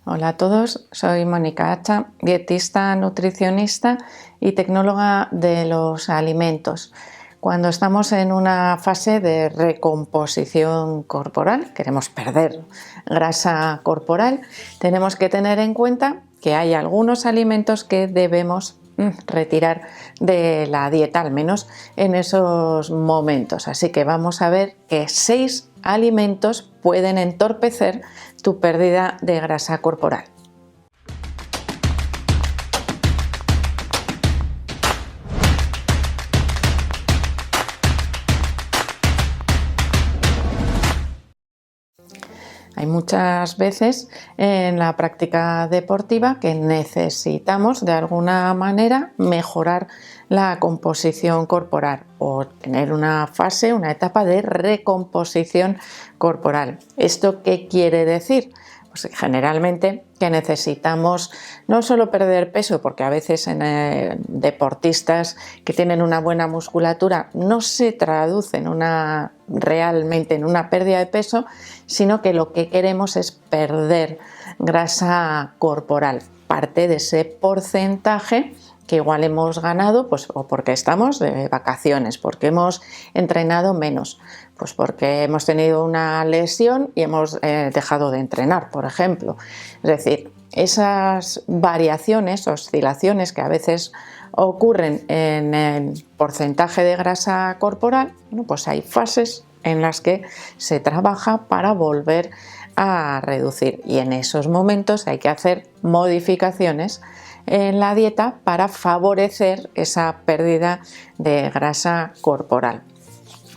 Hola a todos, soy Mónica Hacha, dietista, nutricionista y tecnóloga de los alimentos. Cuando estamos en una fase de recomposición corporal, queremos perder grasa corporal, tenemos que tener en cuenta que hay algunos alimentos que debemos retirar de la dieta, al menos en esos momentos. Así que vamos a ver que 6 alimentos pueden entorpecer tu pérdida de grasa corporal. Hay muchas veces en la práctica deportiva que necesitamos de alguna manera mejorar la composición corporal o tener una fase, una etapa de recomposición corporal. ¿Esto qué quiere decir? Pues generalmente que necesitamos no solo perder peso, porque a veces en deportistas que tienen una buena musculatura no se traduce realmente en una pérdida de peso, sino que lo que queremos es perder grasa corporal, parte de ese porcentaje que igual hemos ganado, pues o porque estamos de vacaciones, porque hemos entrenado menos, pues porque hemos tenido una lesión y hemos dejado de entrenar, por ejemplo. Es decir, esas variaciones, oscilaciones que a veces ocurren en el porcentaje de grasa corporal, bueno, pues hay fases en las que se trabaja para volver a reducir, y en esos momentos hay que hacer modificaciones en la dieta para favorecer esa pérdida de grasa corporal.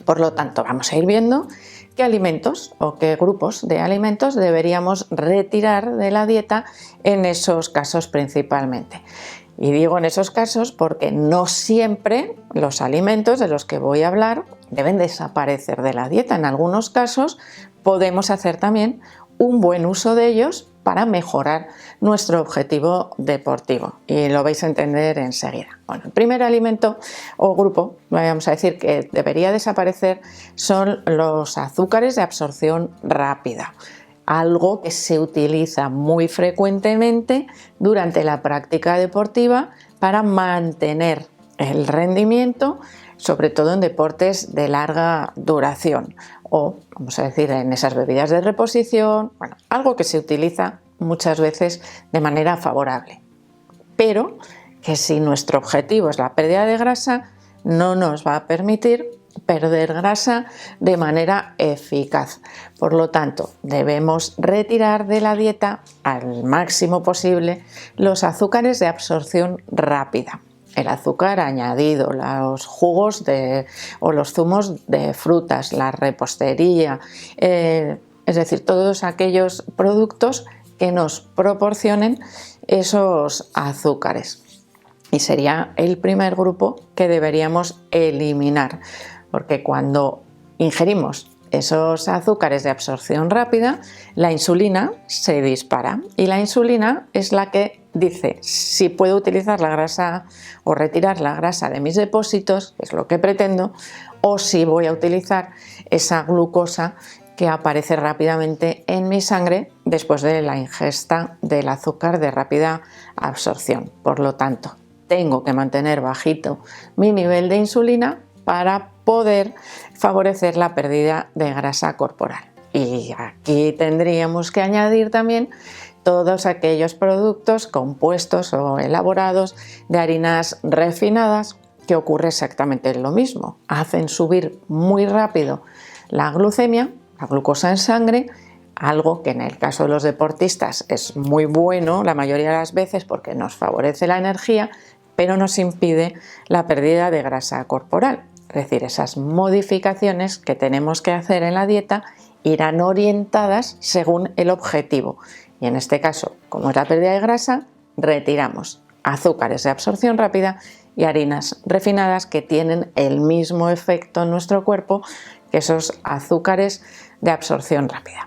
Por lo tanto, vamos a ir viendo qué alimentos o qué grupos de alimentos deberíamos retirar de la dieta en esos casos principalmente. Y digo en esos casos porque no siempre los alimentos de los que voy a hablar deben desaparecer de la dieta. En algunos casos podemos hacer también un buen uso de ellos para mejorar nuestro objetivo deportivo, y lo vais a entender enseguida. Bueno, el primer alimento o grupo, vamos a decir, que debería desaparecer son los azúcares de absorción rápida, algo que se utiliza muy frecuentemente durante la práctica deportiva para mantener el rendimiento, sobre todo en deportes de larga duración, o vamos a decir en esas bebidas de reposición, bueno, algo que se utiliza muchas veces de manera favorable, pero que si nuestro objetivo es la pérdida de grasa, no nos va a permitir perder grasa de manera eficaz. Por lo tanto, debemos retirar de la dieta al máximo posible los azúcares de absorción rápida. El azúcar añadido, los jugos o los zumos de frutas, la repostería, es decir, todos aquellos productos que nos proporcionen esos azúcares. Y sería el primer grupo que deberíamos eliminar, porque cuando ingerimos esos azúcares de absorción rápida, la insulina se dispara, y la insulina es la que dice si puedo utilizar la grasa o retirar la grasa de mis depósitos, que es lo que pretendo, o si voy a utilizar esa glucosa que aparece rápidamente en mi sangre después de la ingesta del azúcar de rápida absorción. Por lo tanto, tengo que mantener bajito mi nivel de insulina para poder favorecer la pérdida de grasa corporal. Y aquí tendríamos que añadir también todos aquellos productos compuestos o elaborados de harinas refinadas, que ocurre exactamente lo mismo. Hacen subir muy rápido la glucemia, la glucosa en sangre, algo que en el caso de los deportistas es muy bueno la mayoría de las veces porque nos favorece la energía, pero nos impide la pérdida de grasa corporal. Es decir, esas modificaciones que tenemos que hacer en la dieta irán orientadas según el objetivo. Y en este caso, como es la pérdida de grasa, retiramos azúcares de absorción rápida y harinas refinadas que tienen el mismo efecto en nuestro cuerpo que esos azúcares de absorción rápida.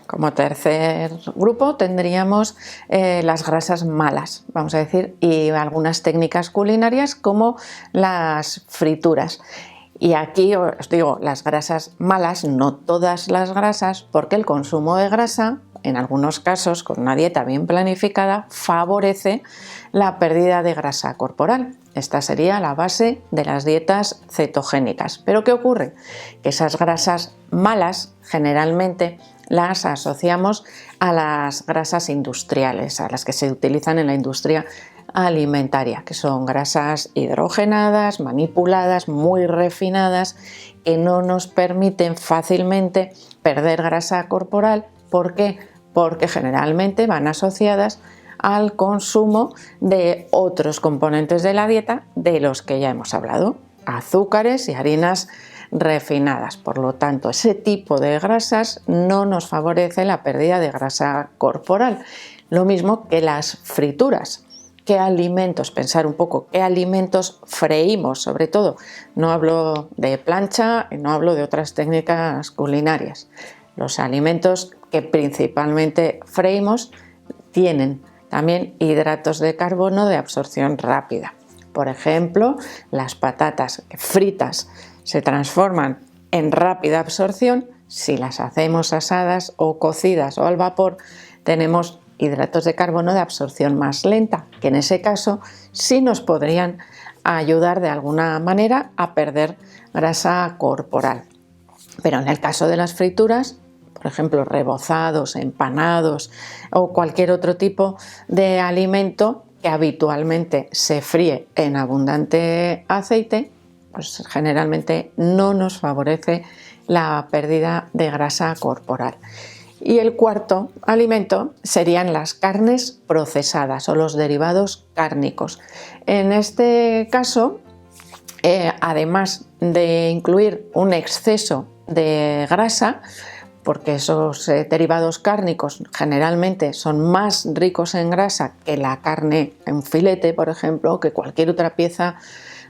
Como tercer grupo tendríamos las grasas malas, vamos a decir, y algunas técnicas culinarias como las frituras. Y aquí os digo las grasas malas, no todas las grasas, porque el consumo de grasa en algunos casos, con una dieta bien planificada, favorece la pérdida de grasa corporal. Esta sería la base de las dietas cetogénicas. Pero ¿qué ocurre? Que esas grasas malas generalmente las asociamos a las grasas industriales, a las que se utilizan en la industria alimentaria, que son grasas hidrogenadas, manipuladas, muy refinadas, que no nos permiten fácilmente perder grasa corporal. ¿Por qué? Porque generalmente van asociadas al consumo de otros componentes de la dieta de los que ya hemos hablado, azúcares y harinas refinadas. Por lo tanto, ese tipo de grasas no nos favorece la pérdida de grasa corporal. Lo mismo que las frituras. ¿Qué alimentos? Pensar un poco, ¿qué alimentos freímos? Sobre todo, no hablo de plancha, no hablo de otras técnicas culinarias. Los alimentos que principalmente freímos tienen también hidratos de carbono de absorción rápida. Por ejemplo, las patatas fritas se transforman en rápida absorción. Si las hacemos asadas o cocidas o al vapor, tenemos hidratos de carbono de absorción más lenta, que en ese caso sí nos podrían ayudar de alguna manera a perder grasa corporal. Pero en el caso de las frituras, por ejemplo, rebozados, empanados o cualquier otro tipo de alimento que habitualmente se fríe en abundante aceite, pues generalmente no nos favorece la pérdida de grasa corporal. Y el cuarto alimento serían las carnes procesadas o los derivados cárnicos. En este caso, además de incluir un exceso de grasa, porque esos derivados cárnicos generalmente son más ricos en grasa que la carne en filete, por ejemplo, que cualquier otra pieza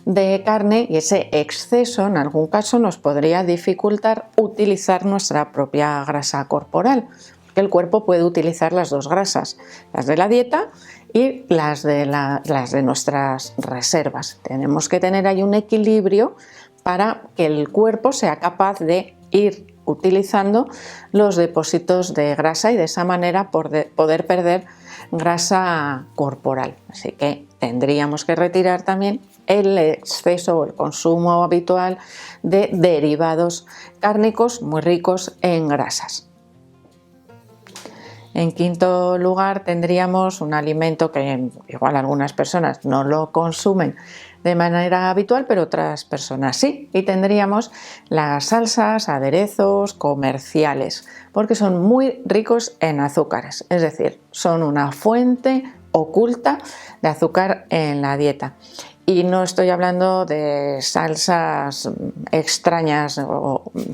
de carne, y ese exceso en algún caso nos podría dificultar utilizar nuestra propia grasa corporal, porque el cuerpo puede utilizar las dos grasas, las de la dieta y las de nuestras reservas. Tenemos que tener ahí un equilibrio para que el cuerpo sea capaz de ir utilizando los depósitos de grasa y de esa manera poder perder grasa corporal. Así que tendríamos que retirar también el exceso o el consumo habitual de derivados cárnicos muy ricos en grasas. En quinto lugar, tendríamos un alimento que igual algunas personas no lo consumen de manera habitual, pero otras personas sí. Y tendríamos las salsas, aderezos comerciales, porque son muy ricos en azúcares, es decir, son una fuente oculta de azúcar en la dieta. Y no estoy hablando de salsas extrañas,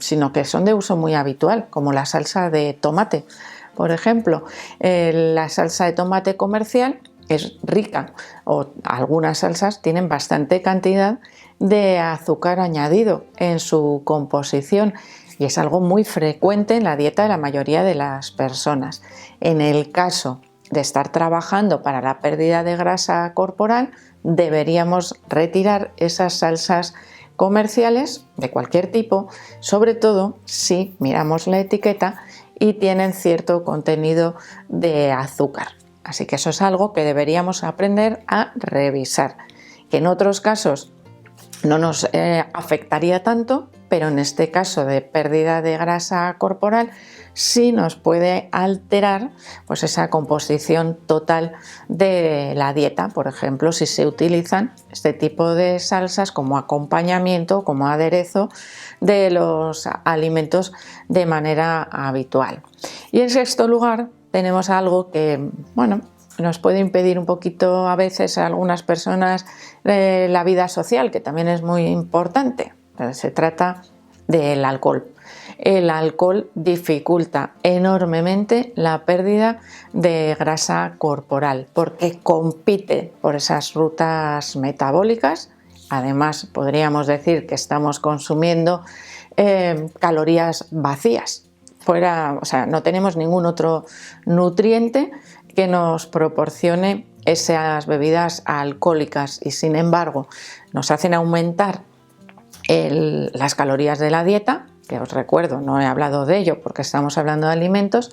sino que son de uso muy habitual, como la salsa de tomate. Por ejemplo, la salsa de tomate comercial es rica, o algunas salsas tienen bastante cantidad de azúcar añadido en su composición y es algo muy frecuente en la dieta de la mayoría de las personas. En el caso de estar trabajando para la pérdida de grasa corporal, deberíamos retirar esas salsas comerciales de cualquier tipo, sobre todo si miramos la etiqueta y tienen cierto contenido de azúcar. Así que eso es algo que deberíamos aprender a revisar, que en otros casos no nos afectaría tanto, pero en este caso de pérdida de grasa corporal sí nos puede alterar pues esa composición total de la dieta. Por ejemplo, si se utilizan este tipo de salsas como acompañamiento, como aderezo de los alimentos de manera habitual. Y en sexto lugar tenemos algo que, nos puede impedir un poquito a veces a algunas personas la vida social, que también es muy importante. Se trata del alcohol. El alcohol dificulta enormemente la pérdida de grasa corporal porque compite por esas rutas metabólicas. Además, podríamos decir que estamos consumiendo calorías vacías. No tenemos ningún otro nutriente que nos proporcione esas bebidas alcohólicas y sin embargo nos hacen aumentar las calorías de la dieta, que os recuerdo, no he hablado de ello porque estamos hablando de alimentos,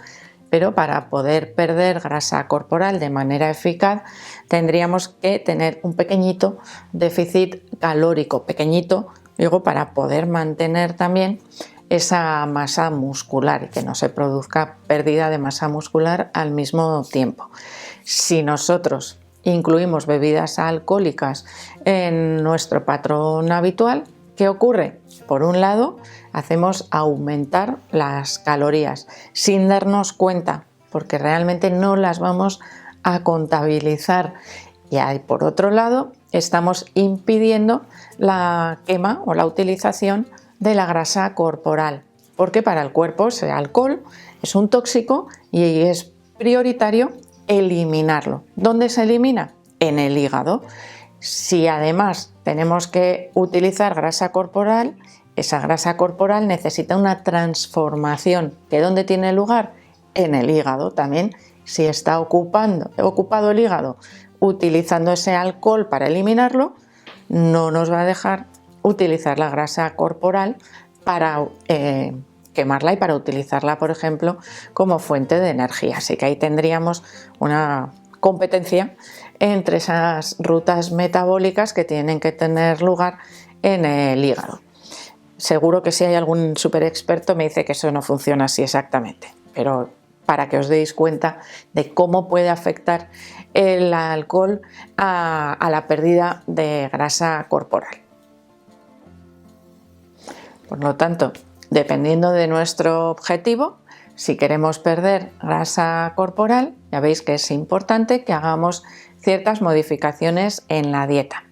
pero para poder perder grasa corporal de manera eficaz tendríamos que tener un pequeñito déficit calórico, pequeñito, digo, para poder mantener también esa masa muscular y que no se produzca pérdida de masa muscular al mismo tiempo. Si nosotros incluimos bebidas alcohólicas en nuestro patrón habitual, ¿qué ocurre? Por un lado, hacemos aumentar las calorías sin darnos cuenta, porque realmente no las vamos a contabilizar. Y ahí, por otro lado, estamos impidiendo la quema o la utilización de la grasa corporal, porque para el cuerpo ese alcohol es un tóxico y es prioritario eliminarlo. ¿Dónde se elimina? En el hígado. Si además tenemos que utilizar grasa corporal, esa grasa corporal necesita una transformación. ¿Que dónde tiene lugar? En el hígado también. Si está ocupado el hígado utilizando ese alcohol para eliminarlo, no nos va a dejar utilizar la grasa corporal para quemarla y para utilizarla, por ejemplo, como fuente de energía. Así que ahí tendríamos una competencia entre esas rutas metabólicas que tienen que tener lugar en el hígado. Seguro que si hay algún súper experto me dice que eso no funciona así exactamente, pero para que os deis cuenta de cómo puede afectar el alcohol a la pérdida de grasa corporal. Por lo tanto, dependiendo de nuestro objetivo, si queremos perder grasa corporal, ya veis que es importante que hagamos ciertas modificaciones en la dieta,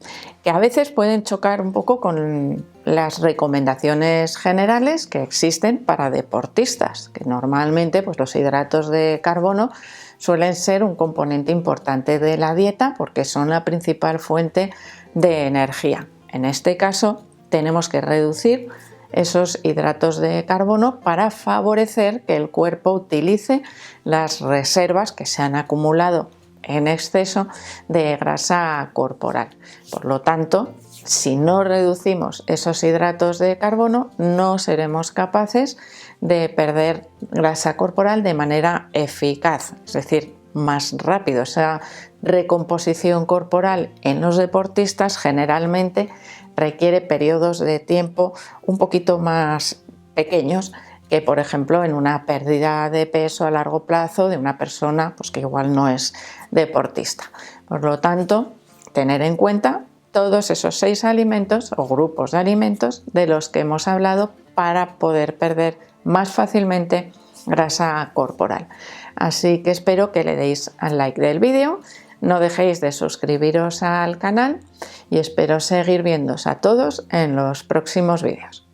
que a veces pueden chocar un poco con las recomendaciones generales que existen para deportistas, que normalmente pues, los hidratos de carbono suelen ser un componente importante de la dieta porque son la principal fuente de energía. En este caso, tenemos que reducir esos hidratos de carbono para favorecer que el cuerpo utilice las reservas que se han acumulado en exceso de grasa corporal. Por lo tanto, si no reducimos esos hidratos de carbono, no seremos capaces de perder grasa corporal de manera eficaz, es decir, más rápido. Esa recomposición corporal en los deportistas generalmente requiere periodos de tiempo un poquito más pequeños que, por ejemplo, en una pérdida de peso a largo plazo de una persona pues, que igual no es deportista. Por lo tanto, tener en cuenta todos esos 6 alimentos o grupos de alimentos de los que hemos hablado para poder perder más fácilmente grasa corporal. Así que espero que le deis al like del vídeo, no dejéis de suscribiros al canal y espero seguir viéndoos a todos en los próximos vídeos.